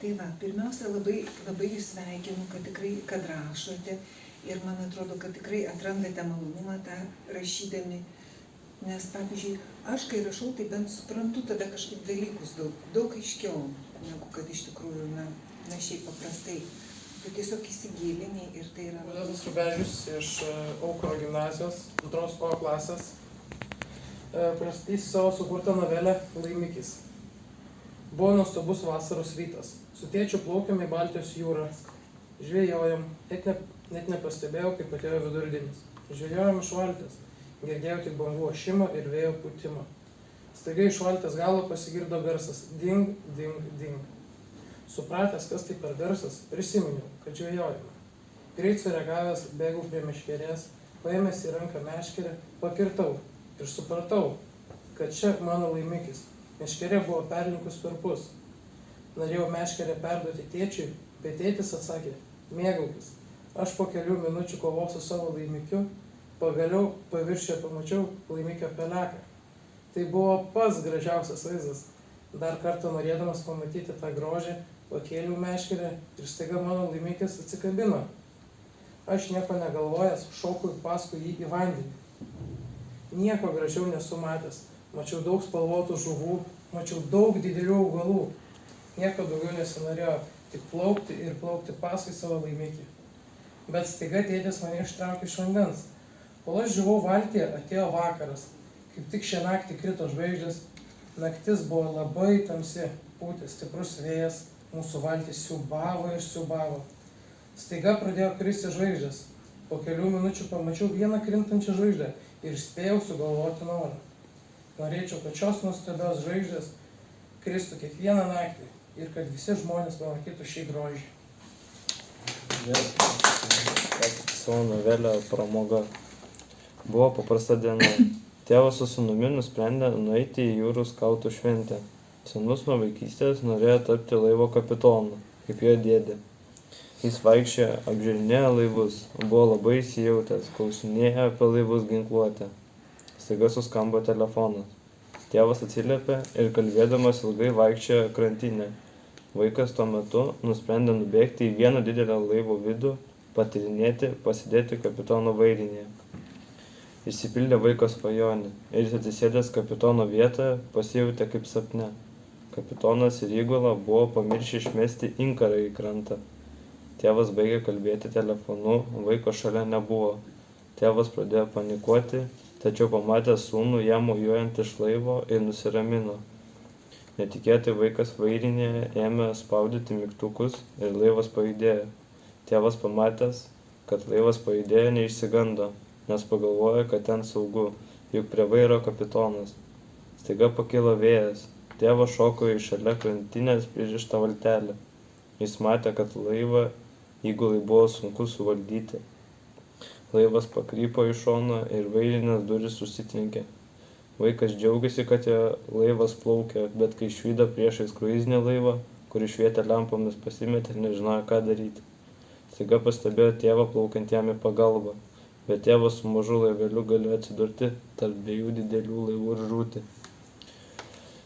Tai va, pirmiausia, labai jūs sveikinu, kad tikrai, kad rašote ir man atrodo, kad tikrai atrandate malonumą tą rašydami. Nes, pavyzdžiui, aš kai rašau, tai bent suprantu tada kažkaip dalykus daug aiškiau, negu kad iš tikrųjų, na šiaip paprastai. Tu tiesiog įsigilini ir tai yra... Valdas Rubežius iš Aukuro gimnazijos, 2 klasės, pristatys savo sukurtą novelę Laimikis. Buvo nuostabus vasaros rytas. Su tėčiu plaukėme į Baltijos jūrą. Žvejojom, net nepastebėjau, kaip atėjo vidurdienis. Žvejojom iš valties. Girdėjau tik bangų ošimą ir vėjo pūtimą. Staiga iš valties galo pasigirdo garsas. Ding, ding, ding. Supratęs, kas tai per garsas, prisiminiau, kad žvejojame. Greit sureagavęs, bėgau prie meškerės, paėmęs į ranką meškerę, pakirtau ir supratau, kad čia mano laimikis. Meškerė buvo perlinkus per pus. Norėjau meškerę perduoti tėčiui, bet tėtis atsakė, mėgaukis. Aš po kelių minučių kovos su savo laimikiu, pagaliau paviršiuje pamačiau laimikio peleką. Tai buvo pats gražiausias vaizdas. Dar kartą norėdamas pamatyti tą grožį, pakėliau meškerę ir staiga mano laimikis atsikabino. Aš nieko negalvojęs, šokau paskui jį į vandenį. Nieko gražiau nesu matęs. Mačiau daug spalvotų žuvų, mačiau daug didelių augalų. Nieko daugiau nesinorėjo, tik plaukti ir plaukti paskui savo laimikį. Bet staiga tėtis mane ištraukė iš vandens. Kol aš žuvau valtyje, atėjo vakaras. Kaip tik šią naktį krito žvaigždės. Naktis buvo labai tamsi, pūtė stiprus vėjas, mūsų valtis siūbavo ir siūbavo. Staiga pradėjo kristi žvaigždės. Po kelių minučių pamačiau vieną krintančią žvaigždę ir spėjau sugalvoti norą. Norėčiau, kad šios nuostabios žvaigždės kristų kiekvieną naktį ir kad visi žmonės pamatytų šį grožį. Savo novelę Pramoga. Buvo paprasta diena. Tėvas su sūnumi nusprendė nueiti į jūrų skautų šventę. Sūnus nuo vaikystės norėjo tapti laivo kapitonu, kaip jo dėdė. Jis vaikščiojo, apžiūrinėjo laivus, buvo labai įsijautęs, klausinėjo apie laivus ginkluotę. Staiga suskambo telefonas. Tėvas atsiliepė ir kalbėdamas ilgai vaikščiojo krantinę. Vaikas tuo metu nusprendė nubėgti į vieną didelę laivo vidų, patyrinėti, pasidėti kapitono vaidinėje. Išsipildė vaiko svajonė ir jis atsisėdęs kapitono vietoje pasijautė kaip sapne. Kapitonas ir įgula buvo pamiršę išmesti inkarą į krantą. Tėvas baigė kalbėti telefonu, vaiko šalia nebuvo. Tėvas pradėjo panikuoti, tačiau pamatęs sūnų jam mojuojant iš laivo ir nusiramino. Netikėtai vaikas vairinėje ėmė spaudyti mygtukus ir laivas pajudėjo. Tėvas pamatęs, kad laivas pajudėjo, neišsigando, nes pagalvojo, kad ten saugu, juk prie vairo kapitonas. Staiga pakilo vėjas. Tėvas šoko į šalia krantinės pririštą valtelę. Jis matė, kad laivą įgulai buvo sunku suvaldyti. Laivas pakrypo į šoną ir vairinės durys užsitrenkė. Vaikas džiaugiasi, kad jo laivas plaukė, bet kai išvydo priešais kruizinį laivą, kurį švietė lempomis, pasimetė ir nežinojo, ką daryti. Staiga pastebėjo tėvą plaukiant jam į pagalbą, bet tėvas su mažu laiveliu galėjo atsidurti tarp dviejų didelių laivų ir žūti.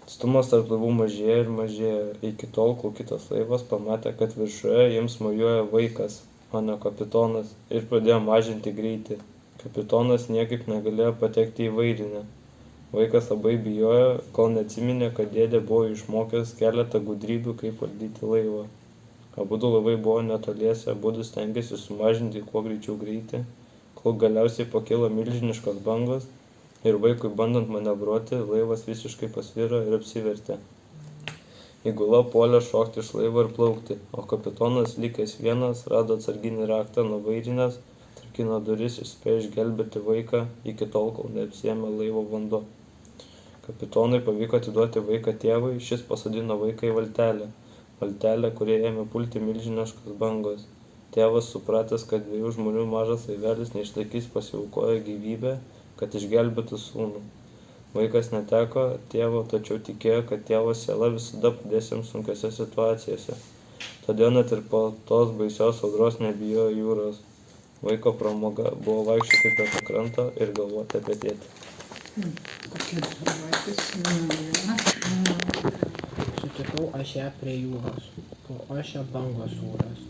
Atstumas tarp laivų mažėjo ir mažėjo, iki tol, kol kitas laivas pamatė, kad viršuje jiems mojuoja vaikas, o ne kapitonas, ir pradėjo mažinti greitį. Kapitonas niekaip negalėjo patekti į vairinę. Vaikas labai bijojo, kol neatsiminė, kad dėdė buvo išmokęs keletą gudrybių, kaip valdyti laivą. Abudu laivai buvo netoliese, abudu stengėsi sumažinti kuo greičiau greitį, kol galiausiai pakilo milžiniškos bangos ir vaikui bandant manevruoti, laivas visiškai pasviro ir apsivertė. Įgula puolė šokti iš laivo ir plaukti, o kapitonas likęs vienas rado atsarginį raktą nuo vairinės, atrakino duris ir spėjo išgelbėti vaiką iki tol, kol neapsiėmė laivo vanduo. Kapitonui pavyko atiduoti vaiką tėvui, šis pasodino vaiką į valtelę, kurie ėmė pulti milžiniškos bangos. Tėvas, supratęs, kad 2 žmonių mažas laivelis neišlaikys, pasiaukojo gyvybę, kad išgelbėtų sūnų. Vaikas neteko tėvo, tačiau tikėjo, kad tėvo siela visada padės jam sunkiose situacijose. Todėl net ir po tos baisios audros nebijojo jūros. Vaiko pramoga buvo vaikščioti prie pakranto ir galvoti apie tėtį. Kokia dramatis. Sutikau aš ją prie jūros. kur ošia bangos sūrios.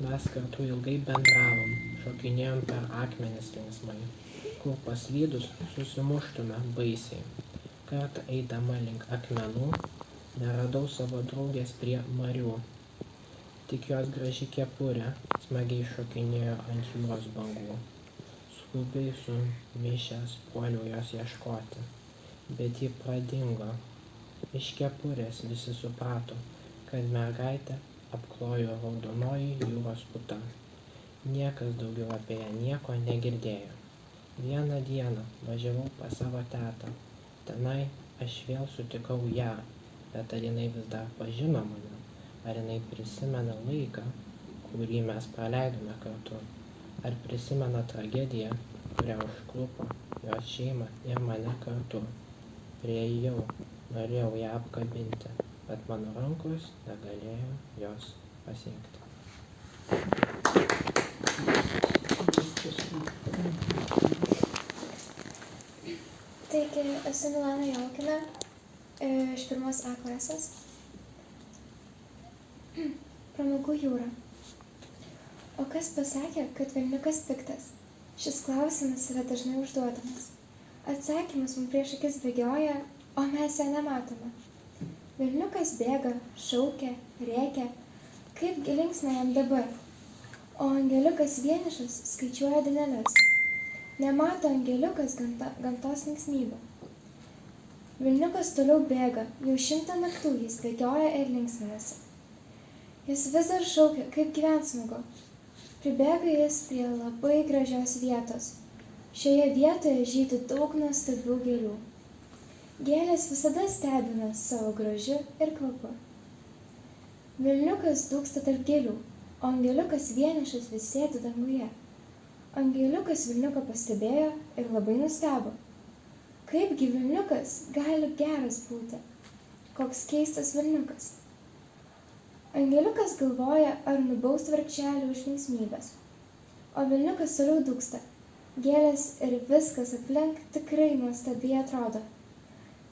Mes kartu ilgai bendravom, šokinėjom per akmenis linksmai, kur paslydus susimuštume baisiai. Kartą eidama link akmenų, neradau savo draugės prie marių. Tik jos graži kepurė smagiai šokinėjo ant jūros bangų. Skubiai sumišęs puoliau jos ieškoti, bet ji pradingo. Iš kepurės visi suprato, kad mergaitę apklojo raudonoji jūros puta. Niekas daugiau apie ją nieko negirdėjo. Vieną dieną važiavau pas savo tetą. Tenai aš vėl sutikau ją, bet ar jinai vis dar pažino mane? Ar jinai prisimena laiką, kurį mes praleidome kartu? Ar prisimena tragediją, kurią užklupo jos šeimą ir mane kartu? Priėjau, norėjau ją apkabinti, bet mano rankos negalėjo jos pasiekti. Taigi, esu Milana Jaukina iš 1 A klasės. Pramogų jūra. O kas pasakė, kad velniukas piktas? Šis klausimas yra dažnai užduodamas. Atsakymas mums prieš akis bėgioja, o mes ją nematome. Velniukas bėga, šaukia, rėkia, kaip linksma jam dabar. O angeliukas vienišas skaičiuoja dieneles. Nemato angeliukas gamtos linksmybių. Velniukas toliau bėga, jau 100 naktų jis bėgioja ir linksminasi. Jis vis dar šaukia, kaip gyvent smagu. Pribėga jis prie labai gražios vietos. Šioje vietoje žydi daug nuostabių gėlių. Gėlės visada stebina savo grožiu ir kvapu. Velniukas dūksta tarp gėlių, o angeliukas vienišas vis sėdi danguje. Angeliukas velniuką pastebėjo ir labai nustebo. Kaipgi velniukas gali geras būti? Koks keistas velniukas. Angeliukas galvoja, ar nubaus vargšelį už linksmybės. O velniukas toliau dūksta. Gėlės ir viskas aplink tikrai nuostabiai atrodo.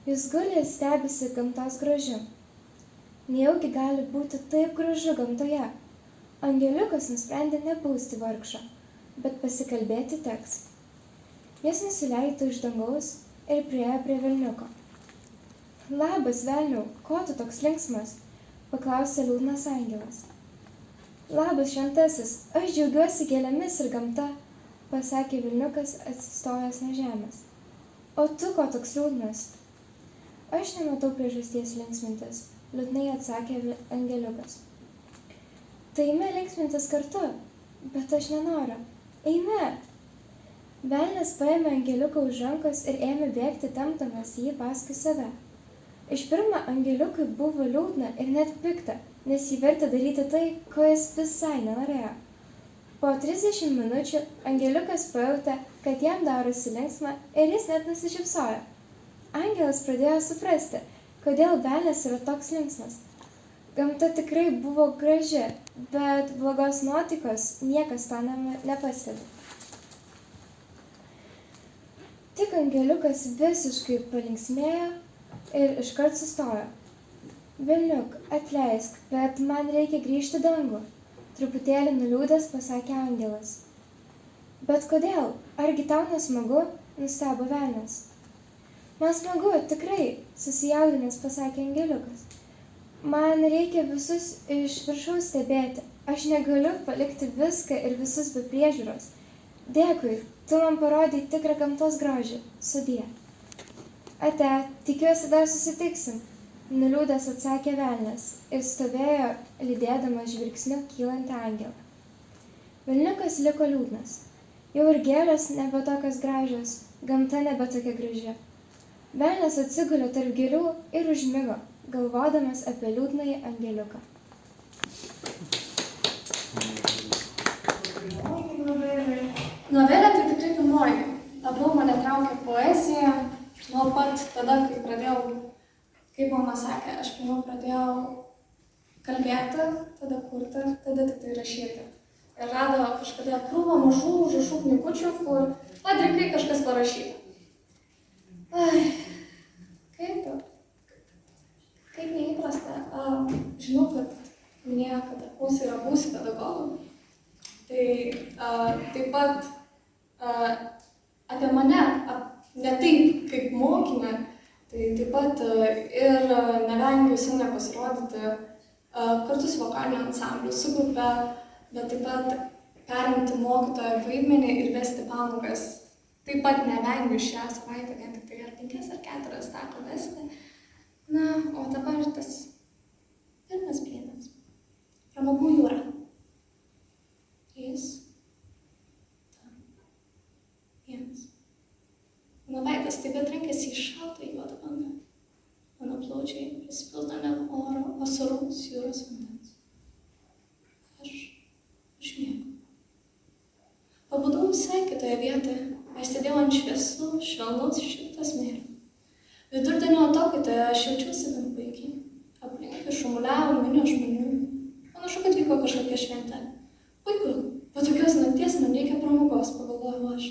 Jis guli ir stebisi gamtos grožiu. Nejaugi gali būti taip gražu gamtoje. Angeliukas nusprendė nebausti vargšo, bet pasikalbėti teks. Jis nusileido iš dangaus ir priėjo prie velniuko. Labas, velniau, ko tu toks linksmas? Paklausė liūdnas angelas. Labas, šventasis, aš džiaugiuosi gėlėmis ir gamta, pasakė velniukas atsistojęs nuo žemės. O tu ko toks liūdnas? Aš nematau priežasties linksmintis, liūdnai atsakė angeliukas. Tai eime linksmintis kartu, bet aš nenoriu. Eime! Velnias paėmė angeliuką už rankos ir ėmė bėgti tempdamas jį paskui save. Iš pirma angeliukui buvo liūdna ir net pikta, nes jį vertė daryti tai, ko jis visai nenorėjo. Po 30 minučių angeliukas pajautė, kad jam darosi linksma ir jis net nusišypsojo. Angelas pradėjo suprasti, kodėl velnias yra toks linksmas. Gamta tikrai buvo graži, bet blogos nuotaikos niekas to nepastebi. Tik angeliukas visiškai palinksmėjo ir iškart sustojo. Velniuk, atleisk, bet man reikia grįžti į dangų, truputėlį nuliūdęs pasakė angelas. Bet kodėl? Argi tau nesmagu? Nustebo velnias. Man smagu, tikrai, susijaudinęs pasakė angeliukas. Man reikia visus iš viršaus stebėti. Aš negaliu palikti viską ir visus be priežiūros. Dėkui, tu man parodai tikrą gamtos grožį. Sudie. Ate, tikiuosi dar susitiksim. Nuliūdęs atsakė velnias ir stovėjo, lydėdamas žvilgsniu kylantį angelą. Velniukas liko liūdnas. Jau ir gėlės nebe tokios gražios, gamta nebe tokia graži. Velnias atsigulė tarp gėlių ir užmigo, galvodamas apie liūdnąjį angeliuką. Novelė tai tikrai pirmoji. Labiau mane traukė poezija nuo pat tada, kai pradėjau, kaip mama sakė, aš pirmiau pradėjau kalbėti, tada kurti, tada tik tai rašyti. Ir rado kažkada krūvą mažų užrašų knygučių, kur padrikai kažkas parašyta. Ai, kaip neįprasta. Žinau, kad minėjo, kad mūsų yra mūsų pedagogų. Tai taip pat apie mane, ne taip kaip mokinę, tai taip pat ir nevengiu scenoje pasirodyti kartu su vokaliniu ansambliu, su grupe, bet taip pat perimti mokytojo vaidmenį ir vesti pamokas. Taip pat nevengiu šią savaitę, vien tik tai ar 5 ar 4 teko vesti. Na, o dabar tas pirmas blynas. Pramogų jūra. 3, 2, 1. Mano veidas taip pat trenkėsi į šaltą juodą bangą. Mano plaučiai prisipildami oro vasaros jūros vandens. Aš užmiegu. Pabudau visai kitoje vietoje. Aš sėdėjau ant šviesų, švelnaus šiltas smėlio. Vidurdienio atokaitoje aš jaučiausi gan puikiai. Aplinkui šurmuliavo minios žmonių. Panašu, kad vyko kažkokia šventė. Puiku, po tokios nakties man reikia pramogos, pagalvojau aš.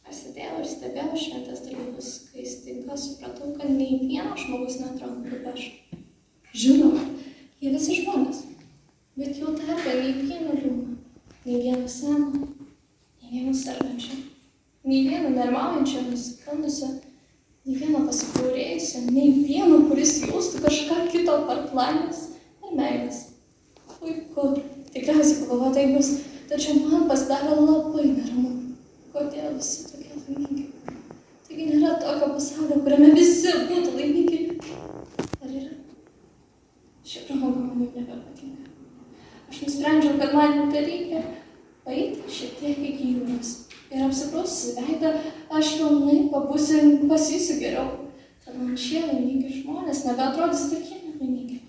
Aš sėdėjau ir stebėjau šventės dalykus, kai staiga supratau, kad nei vienas žmogus neatrodo kaip aš. Žinoma, jie visi žmonės, bet jų tarpe nei vieno liūno, nei vieno seno, nei vieno sergančio, nei vieno nerimaujančio, nusiskandusio, nei vieno pasibjaurėjusio, nei vieno, kuris jaustų kažką kito apart laimės ir meilės. Puiku, tikriausiai pagalvoti bus, tačiau man pasidarė labai neramu. Kodėl visi tokie laimingi? Taigi nėra tokio pasaulio, kuriame visi būtų laimingi. Ar yra? Ši pramoga man jau nebepatinka. Aš nusprendžiau, kad man reikia paeiti šiek tiek iki jūros. Ir apsiprausti veidą, aš pilnai pasijusiu geriau. Kad man šie laimingi žmonės nebeatrodys tokie nelaimingi.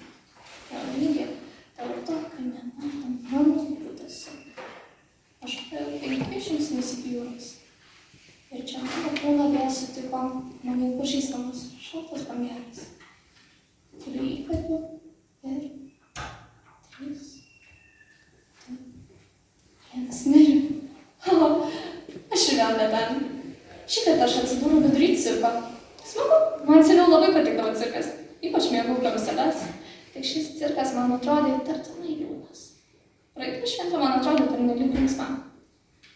Nelaimingi dėl to, kad nematom mano liūdesio. Aš praėjau 5 žingsnius iki jūros. Ir čia mano kūną vėl sutiko man jau pažįstamas šaltas bangelis. Turiu įkvėpiu ir 3, 2, 1, neriu. Aš ir vėl ne ten. Šįkart aš atsidūriau vidury cirko. Smagu, man seniau labai patikdavo cirkas, ypač mėgau karuseles. Tik šis cirkas man atrodė tartinai liūdnas. Praeitą šventę man atrodo pernelyg linksma.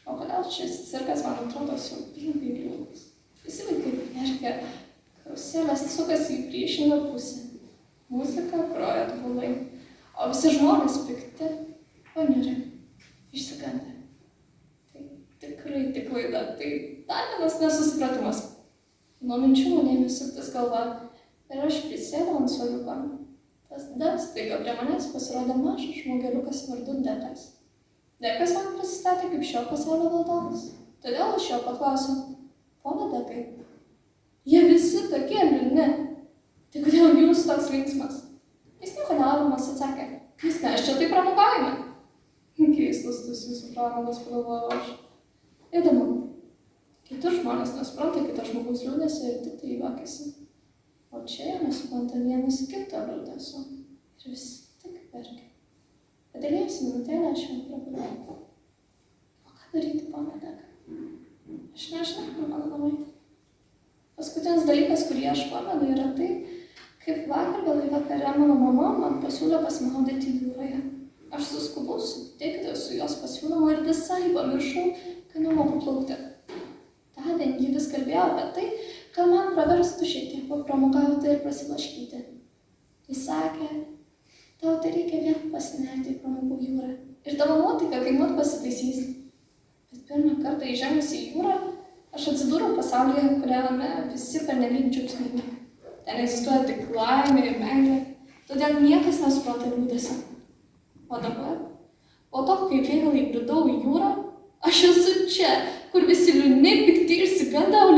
O kodėl šis cirkas man atrodo siaubingai liūdnas? Visi vaikai verkia, karuselės sukasi į priešingą pusę. Muzika groja atbulai, o visi žmonės pikti, paniuri, išsigandę. Tai tikrai tik klaida, tai dar vienas nesusipratimas. Nuo minčių man ėmė suktis galva ir aš prisėdau ant suoliuko. Staiga prie manęs pasirodė mažas žmogeliukas vardu Dekas. Dekas man prisistatė kaip šio pasaulio valdovas. Todėl aš jo paklausiau, pone Dekai, jie visi tokie liūdni. Tai kodėl jūs toks linksmas? Jis nieko nelaukdamas atsakė, nes mes čia taip pramogaujame. Keistas tas jūsų pramogos, pagalvojau aš. Įdomu. Kitur žmonės nesupranta kito žmogaus liūdesio ir tik tai juokiasi. O čia jie nesupranta vienas kito liūdesio ir visi tik verkia. Padėlėjus minutėlę aš vėl prabilau. O ką daryti, pone Deka? Aš nežinau, kur mano namai. Paskutinis dalykas, kurį aš pamenu, yra tai, kaip vakar vėlai vakare mano mama man pasiūlė pasimaudyti jūroje. Aš suskubau sutikti su jos pasiūlymu ir visai pamiršau, kad nemoku plaukti. Tądien ji vis kalbėjo apie tai, kad man praverstų šiek tiek papramogauti ir prasiblaškyti. Jis sakė, tau tai reikia vėl pasinerti į pramogų jūrą ir tavo nuotaika kaimot pasitaisys. Bet pirmą kartą įžengusi į jūrą, aš atsidūriau pasaulyje, kuriame visi pernelyg džiaugsmingi. Ten egzistuoja tik laimė ir meilė, todėl niekas nesupranta liūdesio. O dabar, po to, kai vėl įbridau į jūrą, aš esu čia, kur visi liūdni, pikti ir išsigandę, o